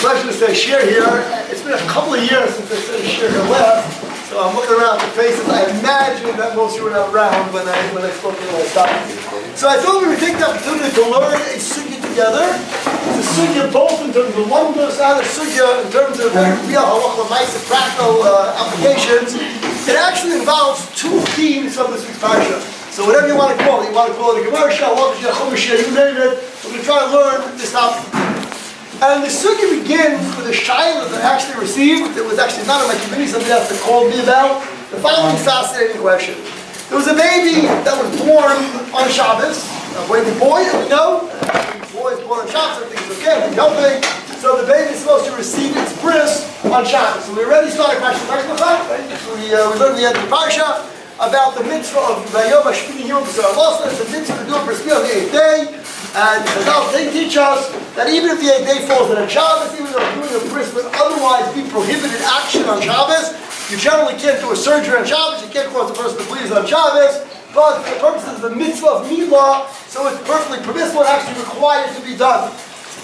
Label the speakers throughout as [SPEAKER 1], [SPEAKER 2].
[SPEAKER 1] pleasure to say Shiur here. It's been a couple of years since I said Shiur here last, so I'm looking around at the faces. I imagine that most of you were not around when I spoke here last time. So I thought we would take the opportunity to learn a sugya together. It's a sugya both in terms of wonders and a sugya in terms of real halachot, practical applications. It actually involves two themes of this week's parsha. So whatever you want to call it a Gemara, halachah, chumash, you name it. We're going to try to learn this topic. And the sugya begins with a shayla that I actually received. It was actually not on my committee, somebody else that called me about the following fascinating question. There was a baby that was born on Shabbos, a baby boy, and we know, boy is born on Shabbos, everything's okay, everything's healthy. So the baby is supposed to receive its bris on Shabbos. So we already started Parsha Lechlecha, right? We learned the end of the Parsha about the mitzvah of Vayom HaShmini Yom B'Saralosa. It's a mitzvah to do a bris milah on the 8th day. And they teach us that even if the 8th day falls on Shabbos, even though doing a bris would otherwise be prohibited action on Shabbos, you generally can't do a surgery on Shabbos, you can't cause the person to bleed on Shabbos, but for the purposes of the mitzvah of Milah, so it's perfectly permissible and actually required to be done.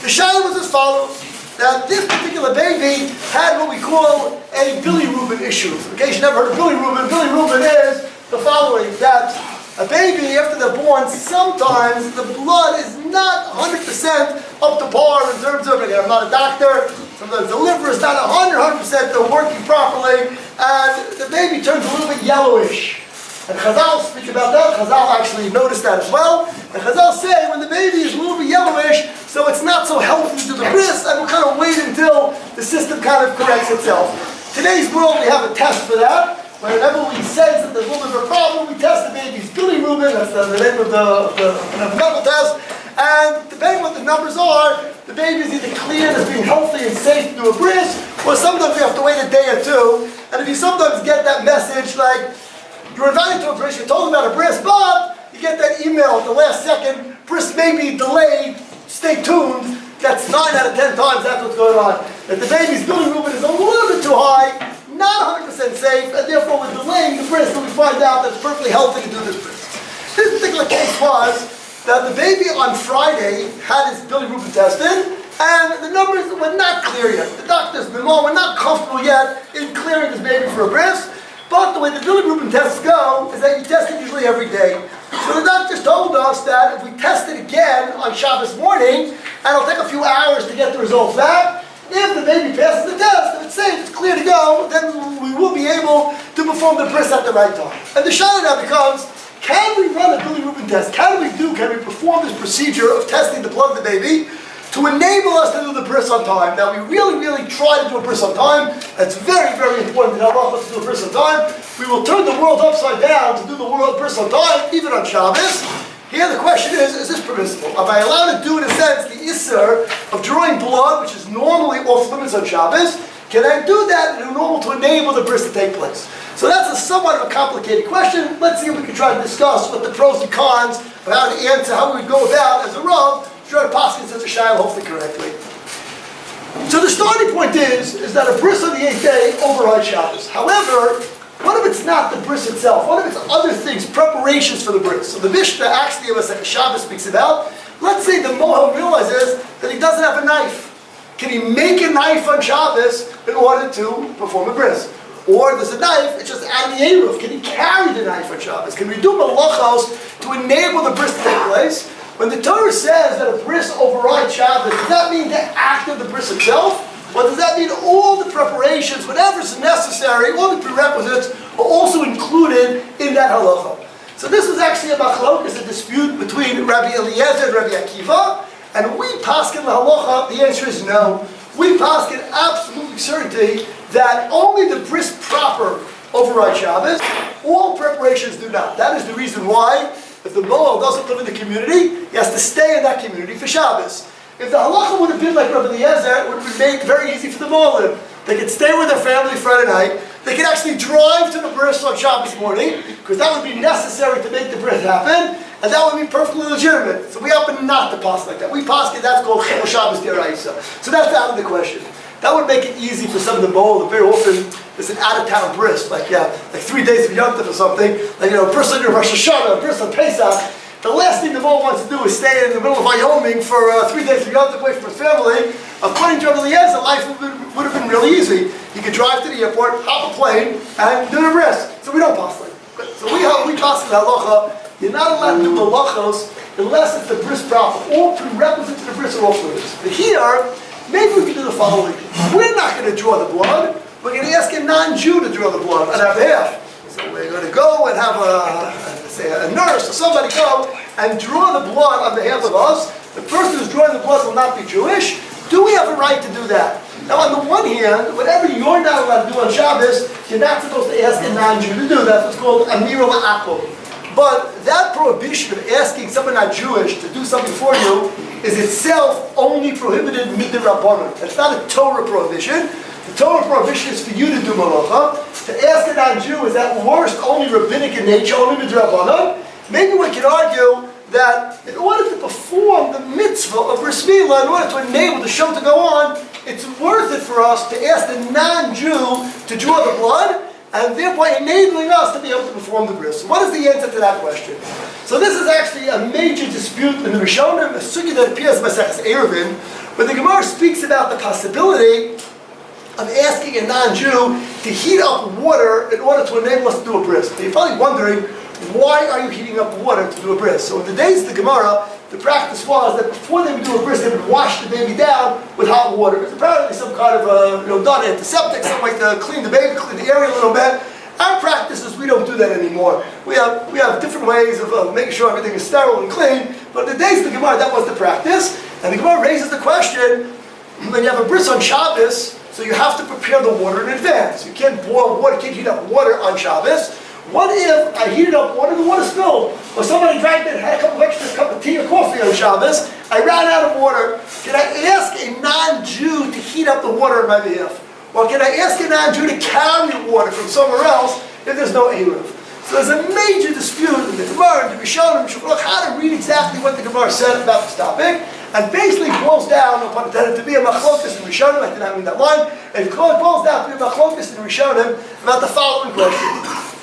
[SPEAKER 1] The shayla was as follows, that this particular baby had what we call a bilirubin issue. In case you never heard of bilirubin is the following, that a baby, after they're born, sometimes the blood is not 100% up to par in terms of, again, I'm not a doctor, sometimes the liver is not 100% working properly, and the baby turns a little bit yellowish. And Chazal speak about that. Chazal actually noticed that as well. And Chazal say when the baby is a little bit yellowish, so it's not so healthy to do the bris, and we'll kind of wait until the system kind of corrects itself. Today's world, we have a test for that. Whenever we sense that there's a little bit of a problem, we test the baby's bilirubin, that's the name of the medical test, and depending on what the numbers are, the baby is either cleared as being healthy and safe to do a bris, or sometimes we have to wait a day or two, and if you sometimes get that message like, you're invited to a bris, you're told about a bris, but you get that email at the last second, bris may be delayed, stay tuned, that's 9 out of 10 times that's what's going on. That the baby's bilirubin is a little bit too high, not 100% safe, and therefore we're delaying the bris until we find out that it's perfectly healthy to do this bris. This particular case was that the baby on Friday had his bilirubin tested, and the numbers were not clear yet. The doctors, the mom, were not comfortable yet in clearing this baby for a bris, but the way the bilirubin tests go is that you test it usually every day. So the doctors told us that if we test it again on Shabbos morning, and it'll take a few hours to get the results back, if the baby passes the test, if it's safe, it's clear to go, then we will be able to perform the bris at the right time. And the shayla now becomes, can we run a bilirubin test? Can we perform this procedure of testing the blood of the baby to enable us to do the bris on time? Now we really try to do a bris on time. That's very, very important in halachot to do a bris on time. We will turn the world upside down to do the world bris on time, even on Shabbos. Here the question is this permissible? Am I allowed to do, in a sense, the isser of drawing blood, which is normally off limits on Shabbos? Can I do that in normal to enable the bris to take place? So that's a somewhat of a complicated question. Let's see if we can try to discuss what the pros and cons of how to answer, how we would go about as a Rav, to try to paskin such a shayla hopefully correctly. So the starting point is that a bris on the 8th day overrides Shabbos. However, what if it's not the bris itself? What if it's other things, preparations for the bris? So the Mishnah actually of us at Shabbos speaks about, let's say the mohel realizes that he doesn't have a knife. Can he make a knife on Shabbos in order to perform a bris? Or there's a knife, it's just out of the eruv. Can he carry the knife on Shabbos? Can we do malachos to enable the bris to take place? When the Torah says that a bris overrides Shabbos, does that mean the act of the bris itself? Or does that mean all the preparations, whatever's necessary, all the prerequisites are also included in that halacha? So this was actually a machlokes, a dispute between Rabbi Eliezer and Rabbi Akiva, and we paskin the halacha, the answer is no. We paskin absolutely certainty that only the bris proper overrides Shabbos, all preparations do not. That is the reason why, if the mohel doesn't live in the community, he has to stay in that community for Shabbos. If the halacha would have been like Rabbi Eliezer, it would have been made very easy for the molim. They could stay with their family Friday night. They could actually drive to the bris on Shabbos morning, because that would be necessary to make the bris happen, and that would be perfectly legitimate. So we happen not to pass like that. We pass it, that's called Shiur Klali. So that's out of the question. That would make it easy for some of the molim. Very often there's an out-of-town bris, like 3 days of Yom Tov or something, like a bris on your Rosh Hashanah, a bris on Pesach. the last thing the Mo wants to do is stay in the middle of Wyoming for 3 days to go away from his family. According to Rabbi Eliezer, life would have been really easy. He could drive to the airport, hop a plane, and do the bris. So we don't pass like. So we pass the halacha. You're not allowed to do halachos unless it's the bris proper. All prerequisites to the bris are off limits. But here, maybe we can do the following. We're not going to draw the blood. We're going to ask a non-Jew to draw the blood on our behalf. So we're going to go and have a nurse or somebody go and draw the blood on behalf of us. The person who's drawing the blood will not be Jewish. Do we have a right to do that? Now, on the one hand, whatever you're not allowed to do on Shabbos, you're not supposed to ask a non-Jew to do. That's what's called Amira. But that prohibition of asking someone not Jewish to do something for you is itself only prohibited midrabanan. It's not a Torah prohibition. The Torah prohibition is for you to do malacha. To ask a non-Jew is at worst only rabbinic in nature, only midrabanan. Maybe we can argue that in order to perform the mitzvah of Brit Milah, in order to enable the show to go on, it's worth it for us to ask the non-Jew to draw the blood, and thereby enabling us to be able to perform the bris. What is the answer to that question? So this is actually a major dispute in the Rishonim, a sugya that appears in Maseches Eruvin, where the Gemara speaks about the possibility of asking a non-Jew to heat up water in order to enable us to do a bris. Now you're probably wondering, why are you heating up water to do a bris? So in the days of the Gemara, the practice was that before they would do a bris, they would wash the baby down with hot water. It's apparently some kind of done antiseptic, some way to clean the baby, clean the area a little bit. Our practice is we don't do that anymore. We have different ways of making sure everything is sterile and clean. But in the days of the Gemara, that was the practice. And the Gemara raises the question, when you have a bris on Shabbos, so you have to prepare the water in advance. You can't boil water, you can't heat up water on Shabbos. What if I heated up water, the water spilled? Or somebody drank it, had a couple of extra cup of tea or coffee on Shabbos, I ran out of water. Can I ask a non-Jew to heat up the water on my behalf? Or can I ask a non-Jew to carry water from somewhere else if there's no Eruv? So there's a major dispute in the Gemara and the Rishonim how to read exactly what the Gemara said about this topic. And basically boils down, no pun intended, to be a machlokas in Rishonim. I did not mean that line. It boils down to be a machlokas in Rishonim about the following question.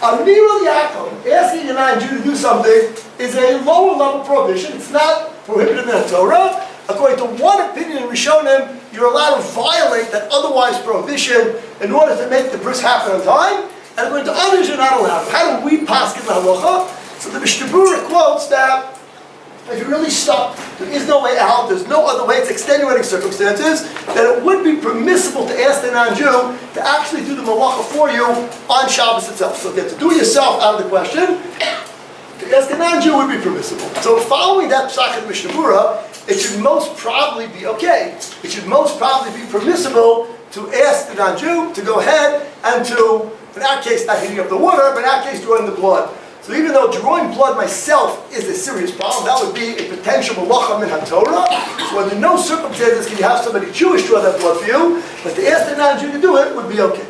[SPEAKER 1] Amira Yaakov, asking a non-Jew to do something, is a lower level prohibition. It's not prohibited in the Torah. According to one opinion in Rishonim, you're allowed to violate that otherwise prohibition in order to make the bris happen on time. And according to others, you're not allowed. How do we paskin the halacha? So the Mishnah quotes that if you're really stuck, there is no way out, there's no other way, it's extenuating circumstances, that it would be permissible to ask the non-Jew to actually do the malacha for you on Shabbos itself. So get to do it yourself out of the question, to ask a non-Jew would be permissible. So following that psak of Mishnah Berurah, it should most probably be okay. It should most probably be permissible to ask the non-Jew to go ahead and to, in that case, not heating up the water, but in that case, drawing the blood. So even though drawing blood myself is a serious problem, that would be a potential malacha min ha-Torah. So under no circumstances can you have somebody Jewish draw that blood for you, but to ask the non-Jew to do it would be okay.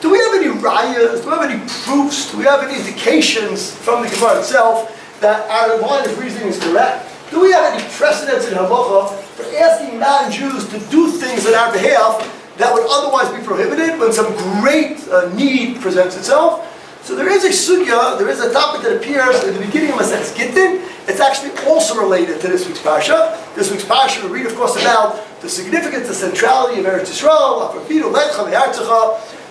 [SPEAKER 1] Do we have any rayas? Do we have any proofs? Do we have any indications from the Gemara itself that our line of reasoning is correct? Do we have any precedents in halacha for asking non-Jews to do things on our behalf that would otherwise be prohibited when some great need presents itself? So there is a sugya, there is a topic that appears at the beginning of Maseches Gittin. It's actually also related to this week's parsha. This week's parsha we read, of course, about the significance, the centrality of Eretz Yisrael.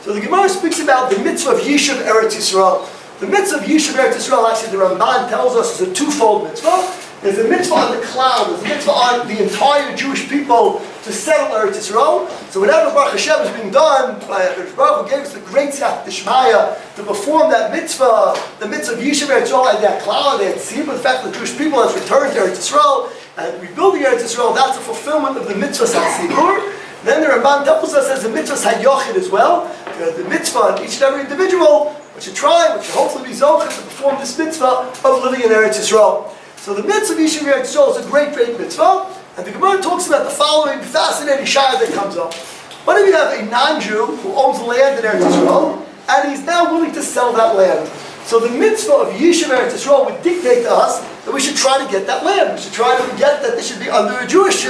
[SPEAKER 1] So the Gemara speaks about the mitzvah of Yishuv Eretz Yisrael. The mitzvah of Yishuv Eretz Yisrael, actually the Ramban tells us, is a twofold mitzvah. There's a mitzvah on the cloud, there's a mitzvah on the entire Jewish people to settle Eretz Yisrael. So whenever Baruch Hashem is being done, Baruch Hu gave us the great Siyat Dishmaya to perform that mitzvah, the mitzvah of Yishuv Eretz Yisrael, and that cloud, they had seen the fact that the Jewish people has returned to Eretz Yisrael, and rebuilding Eretz Yisrael, that's a fulfillment of the mitzvah Satzibur. Then the Ramban tells us there's a mitzvah Sayochid as well. The mitzvah on each and every individual, which should try, which should hopefully be Zochid to perform this mitzvah of living in Eretz Yisrael. So the mitzvah of Yishuv Eretz Yisrael is a great, great mitzvah. And the Gemara talks about the following fascinating shayla that comes up. What if you have a non-Jew who owns land in Eretz Yisrael, and he's now willing to sell that land? So the mitzvah of Yishuv Eretz Yisrael would dictate to us that we should try to get that land. We should try to get that this should be under Jewish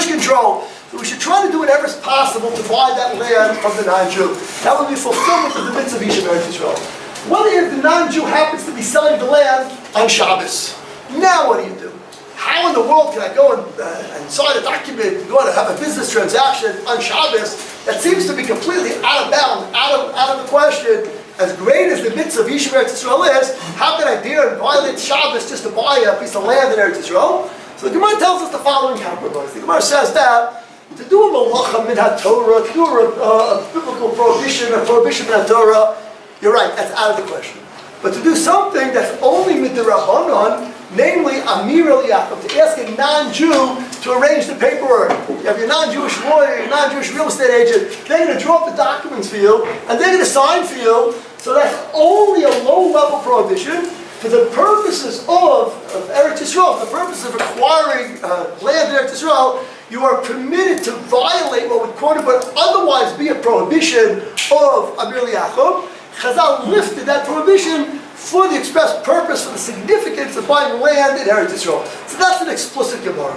[SPEAKER 1] control. So we should try to do whatever is possible to buy that land from the non-Jew. That would be fulfillment of the mitzvah of Yishuv Eretz Yisrael. What if the non-Jew happens to be selling the land on Shabbos? Now what do you do? How in the world can I go and sign a document, go to have a business transaction on Shabbos? That seems to be completely out of bounds, out of the question. As great as the mitzvah of Yeshivat Orayta is, how can I dare and violate Shabbos just to buy a piece of land in Eretz Yisrael? So the Gemara tells us the following compromise. The Gemara says that to do a malacha min ha-Torah, to do a biblical prohibition, a prohibition min ha-Torah, you're right, that's out of the question. But to do something that's only midrabanan, namely Amira to ask a non-Jew to arrange the paperwork. You have your non-Jewish lawyer, your non-Jewish real estate agent, they're going to draw up the documents for you, and they're going to sign for you. So that's only a low-level prohibition. For the purposes of Eretz Yisrael, for the purpose of acquiring land in Eretz Yisrael, you are permitted to violate what would quote unquote otherwise be a prohibition of Amir Liachov. Chazal lifted that prohibition for the express purpose, for the significance of buying land in Eretz Yisrael. So that's an explicit Gemara.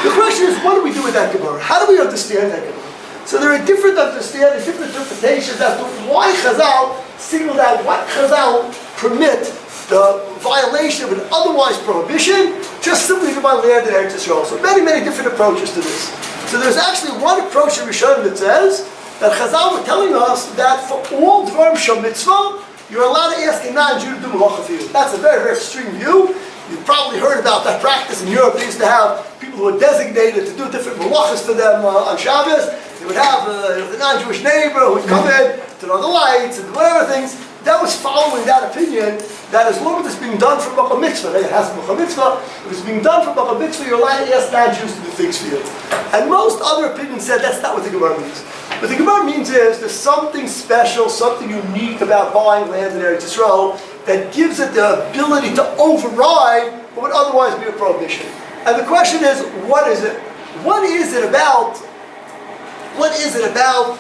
[SPEAKER 1] The question is, what do we do with that Gemara? How do we understand that Gemara? So there are different understandings, different interpretations as to why Chazal singled out, what Chazal permit the violation of an otherwise prohibition, just simply to buy land in Eretz Yisrael. So many different approaches to this. So there's actually one approach in Rishonim that says that Chazal were telling us that for all Dvarim Shel Mitzvah, you're allowed to ask a non-Jew to do malacha for you. That's a very extreme view. You've probably heard about that practice in Europe. They used to have people who were designated to do different malachas for them on Shabbos. They would have the non-Jewish neighbor who would come in, turn on the lights, and whatever things. That was following that opinion that as long as it's being done for B'chol Mitzvah, it has B'chol Mitzvah, if it's being done for B'chol Mitzvah, you're allowed to ask non-Jews to do things for you. And most other opinions said that's not what the Gemara means. What the Gemara means is there's something special, something unique about buying land in Eretz Yisrael that gives it the ability to override what would otherwise be a prohibition. And the question is, what is it? What is it about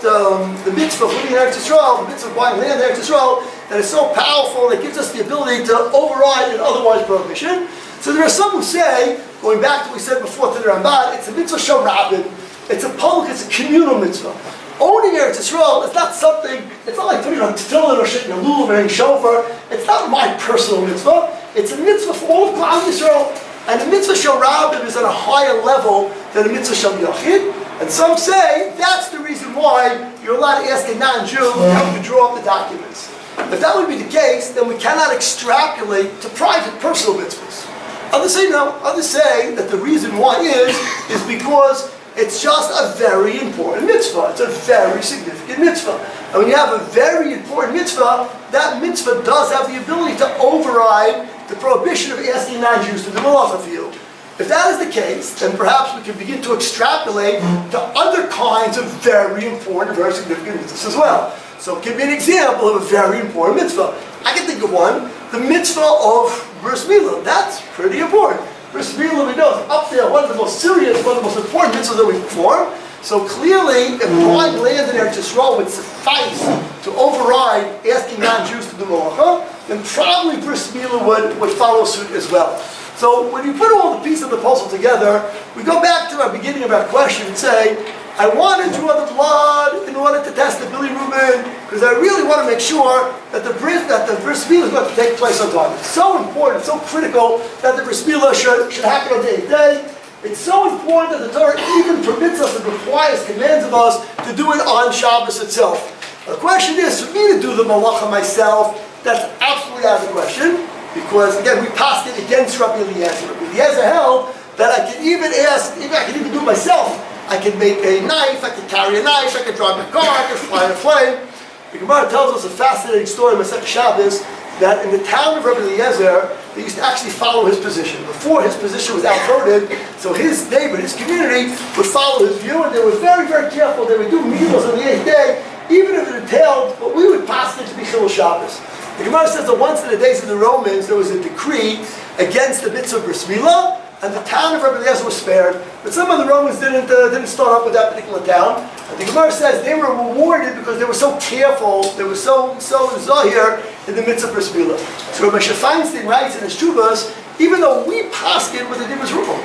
[SPEAKER 1] the mitzvah of living in Eretz Yisrael, the mitzvah of buying land in Eretz Yisrael, that is so powerful that gives us the ability to override an otherwise prohibition? So there are some who say, going back to what we said before to the Ramban, it's a mitzvah shel Rabbi. It's a public, it's a communal mitzvah. Owning Eretz Yisrael is not something, it's not like putting on tefillin or shitting a lulav or hanging shofar. It's not my personal mitzvah. It's a mitzvah for all of Klal Yisrael. And the mitzvah shel Rabbi is at a higher level than the mitzvah shel Yachid. And some say that's the reason why you're allowed to ask a non-Jew to help you draw up the documents. If that would be the case, then we cannot extrapolate to private personal mitzvahs. Others say no. Others say that the reason why is because it's just a very important mitzvah. It's a very significant mitzvah. And when you have a very important mitzvah, that mitzvah does have the ability to override the prohibition of asking non-Jews to do malacha for you. If that is the case, then perhaps we can begin to extrapolate to other kinds of very important, very significant mitzvahs as well. So give me an example of a very important mitzvah. I can think of one, the mitzvah of Brit Milah. That's pretty important. Brit Milah, we know, is up there, one of the most serious, one of the most important mitzvahs that we perform. So clearly, if buying land in Eretz Yisrael would suffice to override asking non-Jews to do malacha, then probably Brit Milah would follow suit as well. So when you put all the pieces of the puzzle together, we go back to our beginning of our question and say, I want to draw the blood in order to test the bilirubin because I really want to make sure that the bris milah is going to take place on time. It's so important, so critical that the bris milah should happen on the 8th day. It's so important that the Torah even permits us and requires, commands of us to do it on Shabbos itself. The question is, for me to do the malacha myself, that's absolutely out of the question. Because again, we passed it against Rabbi Eliezer. Rabbi Eliezer held that I can even do it myself. I can make a knife, I can carry a knife, I can drive a car, I can fly a plane. The Gemara tells us a fascinating story in Masechet Shabbos that in the town of Rabbi Eliezer, they used to actually follow his position. Before his position was outvoted, so his neighbor, his community, would follow his view, and they were very careful. They would do meals on the 8th day, even if it entailed what we would pass it to be Chilul Shabbos. The Gemara says that once in the days of the Romans, there was a decree against the mitzvah of Brit Milah, and the town of Rabbi Eliezer was spared. But some of the Romans didn't start up with that particular town. And the Gemara says they were rewarded because they were so careful, they were so zahir in the mitzvah of Brit Milah. So Rabbi Feinstein writes in his Chuvas, even though we pass it with the Dibbas Rule,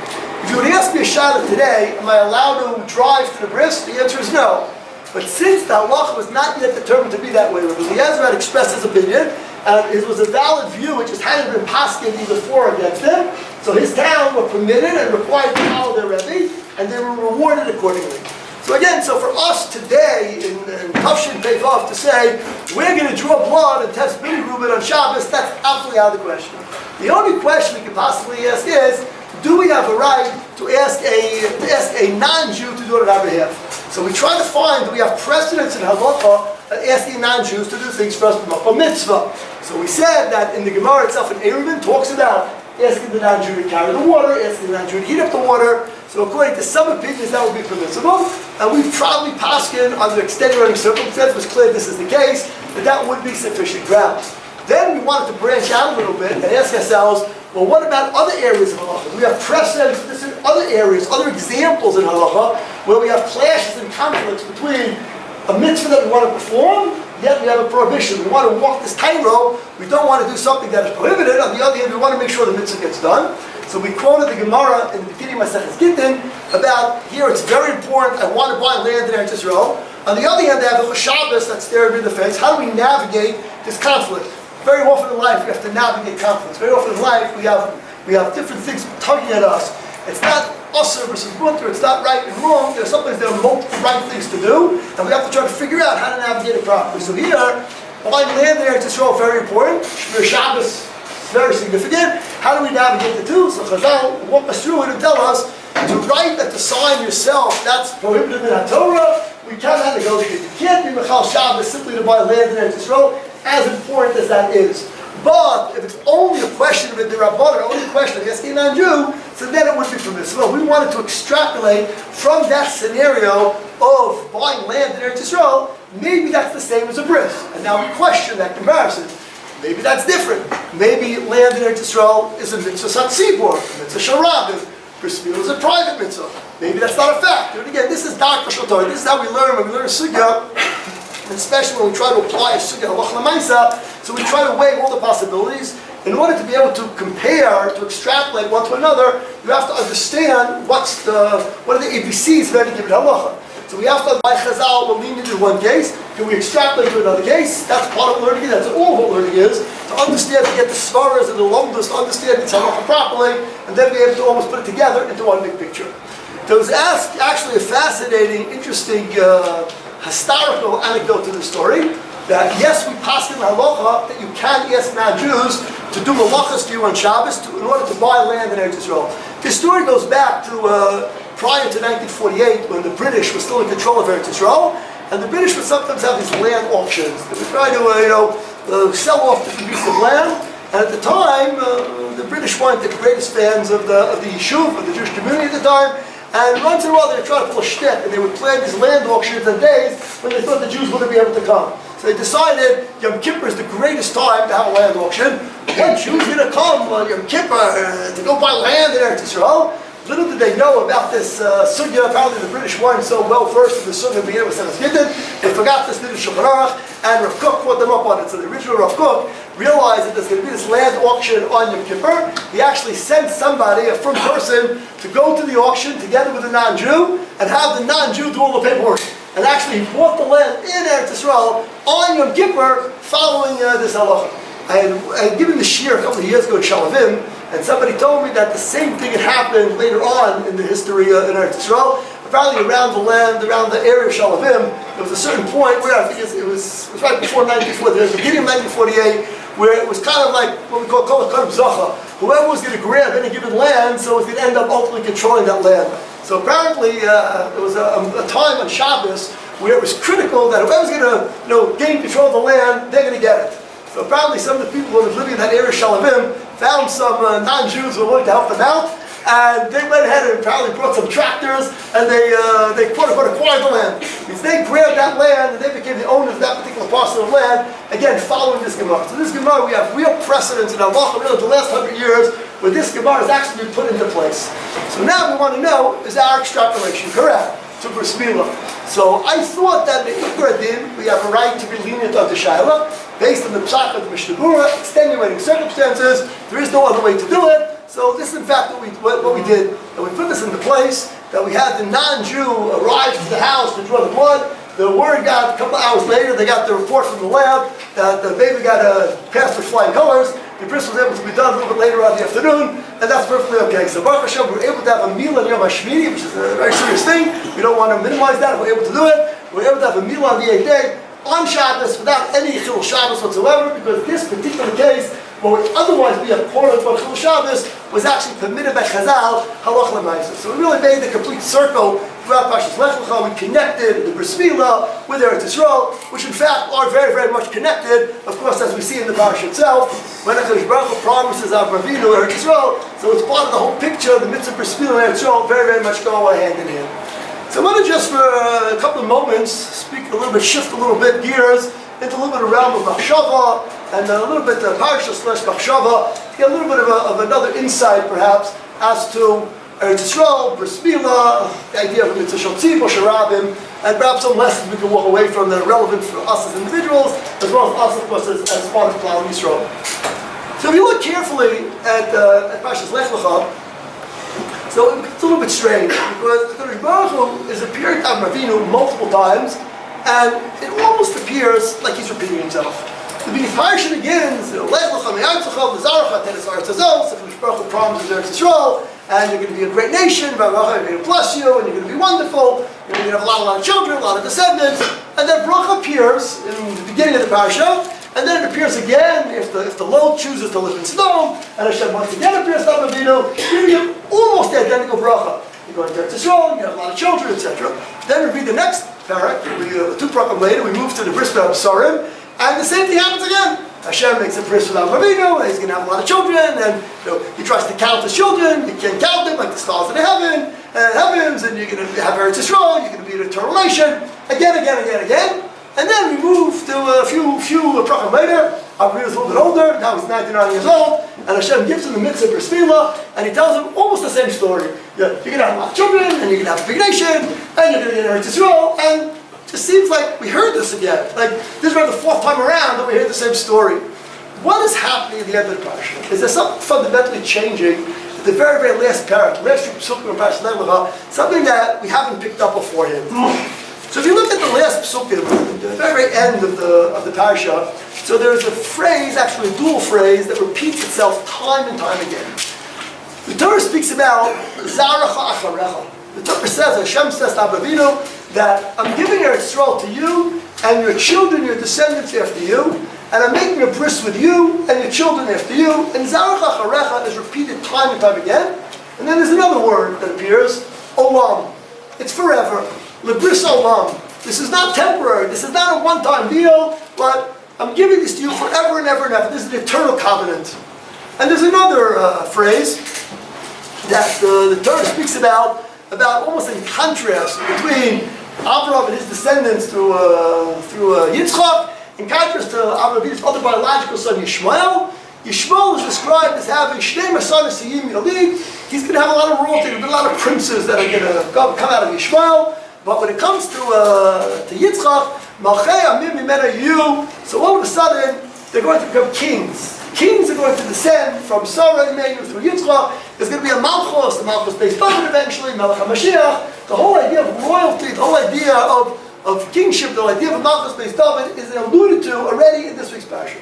[SPEAKER 1] if you would ask me a shayla today, am I allowed to drive to the bris? The answer is no. But since the halacha was not yet determined to be that way, Rabbi Eliezer had expressed his opinion, and it was a valid view, it just hadn't been paskin either for or against him. So his town were permitted and required to follow their Rebbe, and they were rewarded accordingly. So again, so for us today in Tafshin Peivov to say, we're going to draw blood and test Billy Reuben on Shabbos, that's absolutely out of the question. The only question we could possibly ask is, do we have a right to ask a non-Jew to do it on our behalf? So we try to find, do we have precedence in halacha asking non-Jews to do things for us from a mitzvah? So we said that in the Gemara itself in Eruvin talks about asking the non-Jew to carry the water, asking the non-Jew to heat up the water. So according to some opinions that would be permissible, and we've probably paskin under extenuating circumstances, was clear this is the case, that would be sufficient grounds. Then we wanted to branch out a little bit and ask ourselves, well, what about other areas of halacha? We have precedents in other areas, other examples in halacha, where we have clashes and conflicts between a mitzvah that we want to perform, yet we have a prohibition. We want to walk this tightrope. We don't want to do something that is prohibited. On the other hand, we want to make sure the mitzvah gets done. So we quoted the Gemara in the beginning of Maseches Gittin about here it's very important. I want to buy land in Eretz Yisrael. On the other hand, they have a Shabbos that's staring me in the face. How do we navigate this conflict? Very often in life, we have to navigate conflicts. Very often in life, we have different things tugging at us. It's not usher versus mutter. It's not right and wrong. There's sometimes there are multiple right things to do, and we have to try to figure out how to navigate it properly. So here, buying land in Eretz Yisrael is very important. Shiur Shabbos is very significant. How do we navigate the two? So Chazal walk us through it and tell us to write that to sign yourself, that's prohibited in Torah. We cannot negotiate. You can't be Mechal Shabbos simply to buy land in Eretz Yisrael, as important as that is. But if it's only a question of the Rabbanan, only a question of asking a non-Jew, so then it would be permissible. We wanted to extrapolate from that scenario of buying land in Eretz Yisrael, maybe that's the same as a bris. And now we question that comparison. Maybe that's different. Maybe land in Eretz Yisrael is a mitzvah satzibor, a mitzvah sharab. Bris Milah is a private mitzvah. Maybe that's not a factor. And again, this is Dr. Shotor. This is how we learn when we learn a sugya. And especially when we try to apply a sugya halach l'maisa, so we try to weigh all the possibilities. In order to be able to compare, to extrapolate one to another, you have to understand what are the ABCs of any given halacha. So we have to, by Chazal, we're leaning in one case. Can we extrapolate to another case? That's part of learning. That's all of what learning is. To understand, to get the svaras and the lomdas, to understand its halacha properly, and then be able to almost put it together into one big picture. There was actually a fascinating, interesting, historical anecdote to the story, that yes, we pass in halacha that you can ask non-Jews to do malachas for you on Shabbos in order to buy land in Eretz Yisrael. This story goes back to prior to 1948, when the British were still in control of Eretz Yisrael, and the British would sometimes have these land auctions. They would try to sell off different pieces of land, and at the time, the British weren't the greatest fans of the Yishuv, of the Jewish community at the time. And once in a while they would try to pull a shtick, and they would plan these land auctions on days when they thought the Jews wouldn't be able to come. So they decided Yom Kippur is the greatest time to have a land auction. When Jews going to come on Yom Kippur to go buy land in Eretz Yisrael? Little did they know about this sugya. Apparently the British weren't so well versed in the sugya beginning with Maseches Gittin. They forgot this little Shulchan Aruch, and Rav Kook put them up on it. So the original Rav Kook realized that there's going to be this land auction on Yom Kippur. He actually sent somebody, a firm person, to go to the auction together with a non-Jew and have the non-Jew do all the paperwork. And actually he bought the land in Eretz Yisrael on Yom Kippur following this halacha. I had given the shiur a couple of years ago in Shalavim, and somebody told me that the same thing had happened later on in the history in Eretz Yisrael. Apparently around the land, around the area of Shalavim, there was a certain point where I think it was right before 1948, the beginning of 1948, where it was kind of like what we call Karb Zacha. Whoever was going to grab any given land, so was going to end up ultimately controlling that land. So apparently there was a time on Shabbos where it was critical that whoever's going to gain control of the land, they're going to get it. So apparently some of the people who were living in that area of Shalavim found some non-Jews who were willing to help them out, and they went ahead and apparently brought some tractors, and they quote-unquote acquired the land. Because they grabbed that land, and they became the owners of that particular parcel of land, again, following this Gemara. So this Gemara, we have real precedence in halacha, really the last 100 years, where this Gemara has actually been put into place. So now we want to know, is our extrapolation correct to Brit Milah? So I thought that the Ikra Din, we have a right to be lenient on the Shaila, based on the Psach of the Mishnah Berurah, extenuating circumstances. There is no other way to do it. So this is in fact what we did. And we put this into place, that we had the non-Jew arrive to the house to draw the blood. The word got, a couple hours later, they got the report from the lab that the baby got passed with flying colors. The bris was able to be done a little bit later on in the afternoon, and that's perfectly okay. So Baruch Hashem, we were able to have a meal on Yom HaShmini, which is a very serious thing. We don't want to minimize that if we're able to do it. We're able to have a meal on the 8th day, on Shabbos, without any Chilul Shabbos whatsoever, because this particular case, what would otherwise be a quarter for Chilul Shabbos, was actually permitted by Chazal, halach l'maisa. So we really made the complete circle throughout Parshas Lech Lecha. We connected the Brit Milah with Eretz Yisrael, which in fact are very, very much connected, of course, as we see in the parsha itself, when HaKadosh Baruch Hu promises Avraham Eretz Yisrael. So it's part of the whole picture, the mitzvah Brit Milah and Eretz Yisrael very, very much go hand in hand. So I want to just for a couple of moments speak a little bit, shift a little bit gears into a little bit of realm of Machshava and a little bit of Parsha / Machshava, to get a little bit of another insight perhaps as to Eretz Yisrael, Brit Milah, the idea of Mitzvah Shel Tzibur, Sharabim, and perhaps some lessons we can walk away from that are relevant for us as individuals, as well as us, of course, as part of Klal Yisrael. So if you look carefully at Parshas Lech Lecha, so it's a little bit strange, because HaKadosh Baruch Hu is appearing to Avraham multiple times, and it almost appears like he's repeating himself. The beginning of Parsha begins, Lech Lecha me'artzecha v'zarecha tenes haaretz hazot, so HaKadosh Baruch Hu promises Eretz Yisrael, and you're going to be a great nation, you're going to bless you, and you're going to be wonderful, you're going to have a lot of children, a lot of descendants, and then Bracha appears in the beginning of the Parsha, and then it appears again if the Lord chooses to live in snow, and Hashem once again appears to Avinu. You get almost the identical bracha. You go into Eretz Yisrael, you have a lot of children, etc. Then we read the next parak, two brachim later, we move to the bris Sarim, and the same thing happens again. Hashem makes a bris with Avinu, and he's going to have a lot of children, and he tries to count his children. You can't count them like the stars in the heavens, and you're going to have Eretz Yisrael, you're going to be an eternal nation, again. And then we move to a few brachim later. Amira is a little bit older, now he's 99 years old, and Hashem gives him the mitzvah Brit Milah, and he tells him almost the same story. You're going to have a lot of children, and you're going to have a big nation, and you're going to get Eretz Yisrael, and it just seems like we heard this again. Like, this is about the fourth time around that we hear the same story. What is happening at the end of the parsha? Is there something fundamentally changing at the very, very last parak, last few psukim of Parshas Lech Lecha, something that we haven't picked up beforehand? So if you look at the last psukim, the very end of the parsha, so there's a phrase, actually a dual phrase, that repeats itself time and time again. The Torah speaks about Zarecha Acharecha. The Torah says, Hashem says to Avinu, that I'm giving Eretz Yisrael to you, and your children, your descendants after you, and I'm making a bris with you, and your children after you, and Zarecha Acharecha is repeated time and time again. And then there's another word that appears, Olam. It's forever. Lebris Olam. This is not temporary. This is not a one-time deal, but I'm giving this to you forever and ever and ever. This is an eternal covenant. And there's another phrase that the Torah speaks about almost in contrast between Avraham and his descendants through Yitzchak, in contrast to Avraham's other biological son Yishmael. Yishmael is described as having Shnei Masanis Yim Yalid. He's going to have a lot of royalty. There'll be a lot of princes that are going to come out of Yishmael. But when it comes to Yitzchak, Malchei Amim Mimena Yu, so all of a sudden they're going to become kings. Kings are going to descend from Sarah Imenu through Yitzchak. There's going to be a Malchus, the Malchus based David eventually, Melech HaMashiach. The whole idea of royalty, the whole idea of kingship, the idea of a Malchus based David is alluded to already in this week's parsha.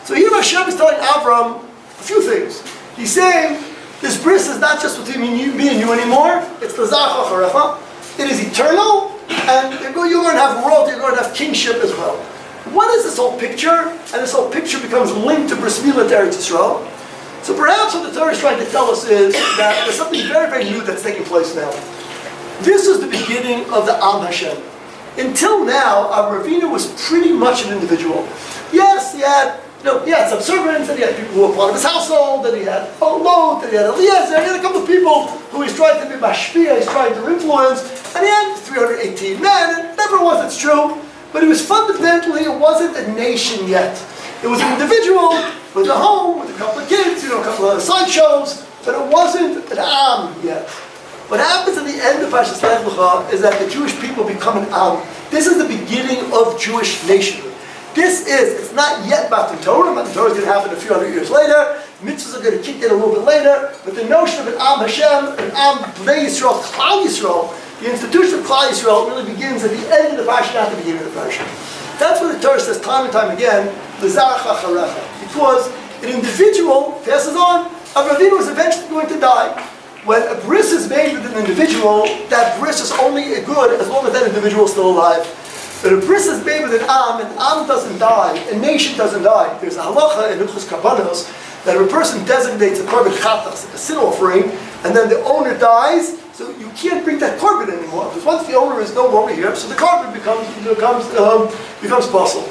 [SPEAKER 1] So here Hashem is telling Avram a few things. He's saying, this bris is not just between me and you anymore, it's the Zarecha Acharecha. It is eternal, and you're going to have royalty, you're going to have kingship as well. What is this whole picture? And this whole picture becomes linked to Brit Milah to Eretz Yisrael. So perhaps what the Torah is trying to tell us is that there's something very, very new that's taking place now. This is the beginning of the Am Hashem. Until now, Avinu was pretty much an individual. Yes, he had some servants, and he had people who were part of his household, and he had Lot, and he had Eliezer, and he had a couple of people who he's trying to be mashpia, he's trying to influence, and he had 318 men, and never was, it's true, but it was fundamentally, it wasn't a nation yet. It was an individual with a home, with a couple of kids, a couple of sideshows, but it wasn't an Am yet. What happens at the end of Parshas Lech Lecha is that the Jewish people become an Am. This is the beginning of Jewish nationhood. It's not yet Matan Torah. Matan Torah is going to happen a few hundred years later. Mitzvahs are going to kick in a little bit later. But the notion of an Am Hashem, an Am Bnei Yisrael, Klal Yisrael, The institution of Klal Yisrael really begins at the end of the parsha, not the beginning of the parsha. That's what the Torah says time and time again, L'zarcha charecha. Because an individual passes on, Avraham is eventually going to die. When a bris is made with an individual, that bris is only good as long as that individual is still alive. But a bris is made with an and doesn't die, a nation doesn't die. There's a halacha in Hilchos Karbanos that if a person designates a korban chatas, a sin offering, and then the owner dies, so you can't bring that korban anymore. Because once the owner is no longer here, so the korban becomes possible.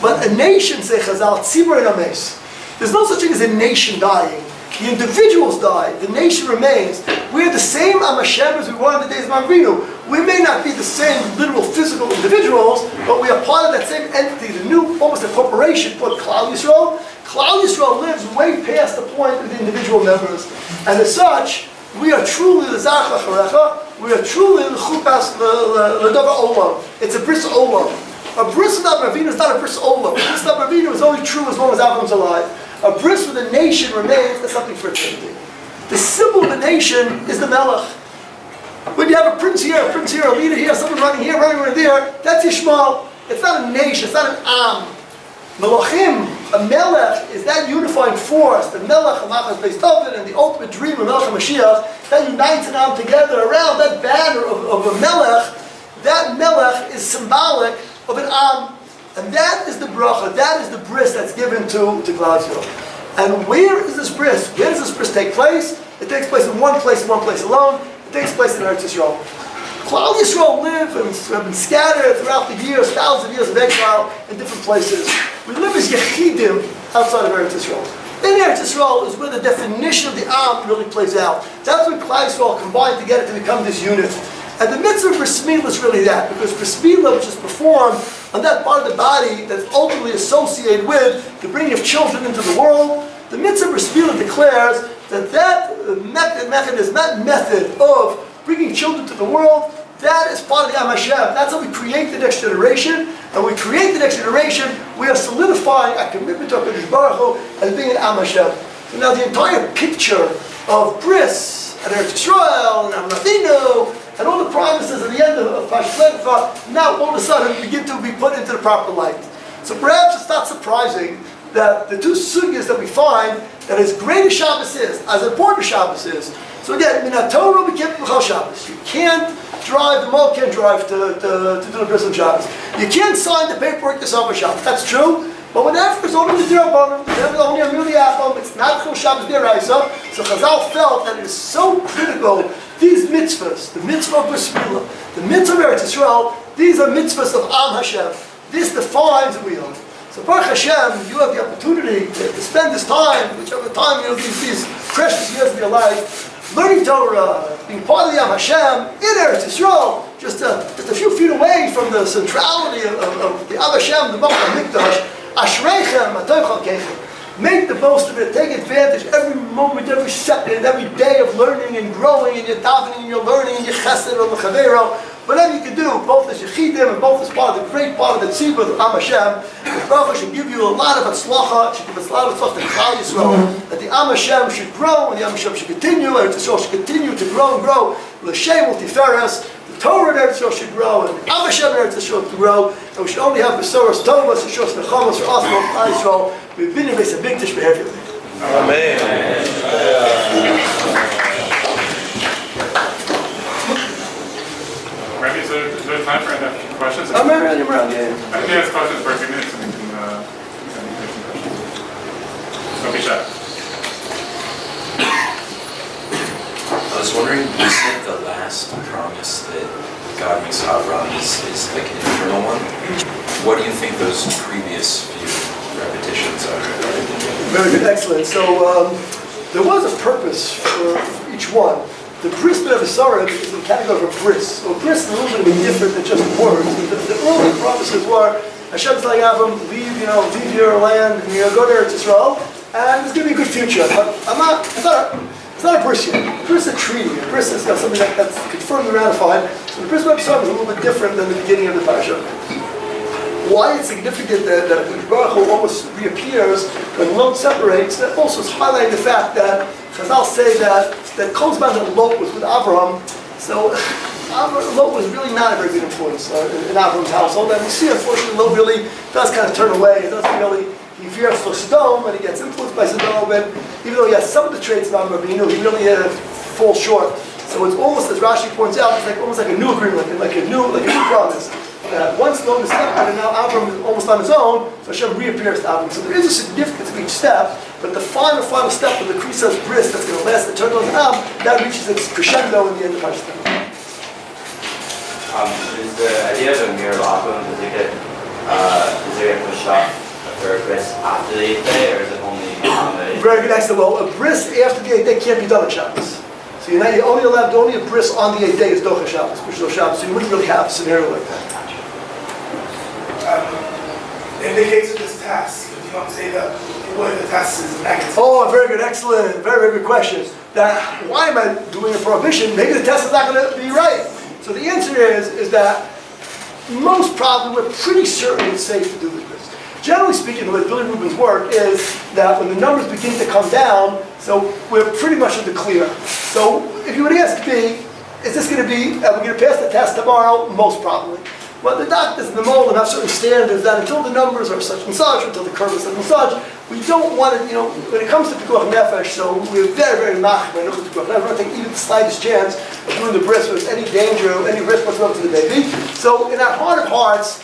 [SPEAKER 1] But a nation, say Chazal, tzibur and ames. There's no such thing as a nation dying. The individuals die, the nation remains. We're the same Am Hashem as we were in the days of Amira. We may not be the same literal physical individuals, but we are part of that same entity, the new, almost a corporation called Klal Yisrael. Klal Yisrael lives way past the point of the individual members. And as such, we are truly the Zarcha Charecha, we are truly the Chukas, the Davar Olam. It's a Bris Olam. A Bris with Avraham is not a Bris Olam. A Bris with Avraham is only true as long as Avraham's alive. A bris with a nation remains as something for eternity. The symbol of a nation is the melech. When you have a prince here, a leader here, someone running here, running there, that's Yishmael. It's not a nation, it's not an am. Melachim, a melech, is that unifying force, the melech, Hamachas Beis David, and the ultimate dream of Melech HaMashiach, that unites an am together around that banner of a melech. That melech is symbolic of an am. And that is the bracha, that is the bris that's given to Klal Yisrael. And where is this bris? Where does this bris take place? It takes place in one place alone. It takes place in HaAretz Yisrael. Klal Yisrael live and have been scattered throughout the years, thousands of years of exile in different places. We live as Yechidim outside of HaAretz Yisrael. In HaAretz Yisrael is where the definition of the Am really plays out. That's when Klal Yisrael combined together to become this unit. And the mitzvah of Brit Milah is really that, because Brit Milah, which is performed on that part of the body that's ultimately associated with the bringing of children into the world, the mitzvah of Brit Milah declares that mechanism, that method of bringing children to the world, that is part of the Am Hashem. That's how we create the next generation. And when we create the next generation, we are solidifying our commitment to HaKadosh Baruch Hu as being an Am Hashem. So now the entire picture of bris and HaAretz Yisrael and Avraham and all the promises at the end of Pashas, now all of a sudden begin to be put into the proper light. So perhaps it's not surprising that the two sugyas that we find, that as great as Shabbos is, as important as Shabbos is, so again, Minat Torah we can't b'chol Shabbos. You can't drive, the mall can't drive to do the bris on Shabbos. You can't sign the paperwork yourself on Shabbos. That's true. But whenever it's only the Dirabbanim, whenever only a Miliachim, it's not Chol Shabbos D'Oraisa. So Chazal felt that it is so critical. These mitzvahs, the mitzvah of Brit Milah, the mitzvah of HaAretz Yisrael, these are mitzvahs of Am Hashem. This defines who we are. So Baruch Hashem, you have the opportunity to spend this time, whichever time, these precious years of your life, learning Torah, being part of the Am Hashem, in HaAretz Yisrael, just a few feet away from the centrality of the Am Hashem, the Beit HaMikdash. Ashreichem, atoich alkeichem. Make the most of it. Take advantage every moment, every second, every day of learning and growing, and your davening and your learning and your chesed or l'chavero. Whatever you can do, both as yechidim and both as part of the great part of the tzibur of Am Hashem. The Baruch should give you a lot of atzlacha. Should give us a lot of atzlacha to Klal Yisrael. That the Am Hashem should grow and the Am Hashem should continue, and the Yisrael should continue to grow and grow. L'shem u'tiferes. The Torah in HaAretz Yisrael should grow, and the Am Hashem in HaAretz Yisrael should grow, and we should only have besoros tovas, besoros nechamas for us, and Klal Yisrael. We've been in a big tish behavior.
[SPEAKER 2] Amen.
[SPEAKER 3] Rabbi, is there time for questions?
[SPEAKER 1] Amira, yeah.
[SPEAKER 3] I think he has questions for a few minutes, and we can don't be shy.
[SPEAKER 4] I was wondering, you said the last promise that God makes to Avraham is like an eternal one. What do you think those previous few repetitions are?
[SPEAKER 1] Very good, excellent. So there was a purpose for each one. The bris milah is in the category of a bris. So a bris is a little bit different than just words. The early promises were, Hashem's telling Avram, leave your land, and go to HaAretz Yisrael, and there's going to be a good future. But it's not a bris yet. A bris is a treaty. A bris is something that's confirmed and ratified. So the bris milah is a little bit different than the beginning of the parasha. Why it's significant that Baruch Hu almost reappears when the load separates, that also is highlighting the fact that Chazal say that Kozban that Lot was with Avraham. So Lot was really not a very good influence in Avram's household. And we see, unfortunately, Lot really does kind of turn away. He doesn't really, he fears for Sodom, and he gets influenced by Sodom. And even though he has some of the traits of Amira, he really falls short. So it's almost, as Rashi points out, it's like almost like a new agreement, like a new promise. Once Lot is separated, and now Avram is almost on his own, so Hashem reappears to Avram. So there is a significance of each step, but the final step of the Krisa's bris that's going to last eternal time, that reaches its crescendo in the end of Hashem.
[SPEAKER 2] Is the idea of Amira does it get pushed off for a bris after the 8th day, or is it only on the 8th day?
[SPEAKER 1] Very good, excellent. Well, a bris after the 8th day can't be done on Shabbos. So you're only allowed, only a bris on the 8th day is Docha Shabbos, which is no Shabbos, so you wouldn't really have a scenario like that.
[SPEAKER 5] In the case of this task, you don't say that one of the tasks is negative.
[SPEAKER 1] Oh, very good, excellent, very, very good question. Why am I doing a prohibition? Maybe the test is not going to be right. So the answer is that most probably we're pretty certain it's safe to do the bris. Generally speaking, the way Billy Rubin's work is that when the numbers begin to come down, so we're pretty much in the clear. So if you would ask me, is this going to be, are we going to pass the test tomorrow? Most probably. Well, the doctors and the mold have certain standards that until the numbers are such and such, until the curve is such and such, we don't want to, when it comes to Pikuach Nefesh, so we're very, very machmir. I don't think even the slightest chance of doing the bris with any danger or any risk whatsoever to the baby. So in our heart of hearts,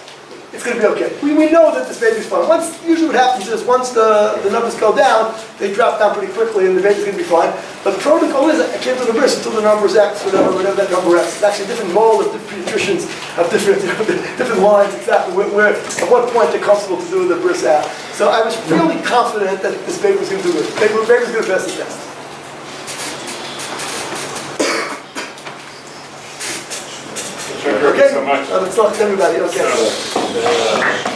[SPEAKER 1] it's going to be okay. We know that this baby's fine. Usually what happens is once the numbers go down, they drop down pretty quickly and the baby's going to be fine. But the protocol is I can't do the bris until the number is X, whatever that number X. It's actually different mold of different pediatricians have different lines exactly where at what point they're comfortable to do the bris at. So I was fairly confident that this baby was going to do it. Baby was going to pass the test.
[SPEAKER 3] Sure,
[SPEAKER 1] Okay?
[SPEAKER 3] so much.
[SPEAKER 1] Let's talk to everybody. Okay.
[SPEAKER 3] So,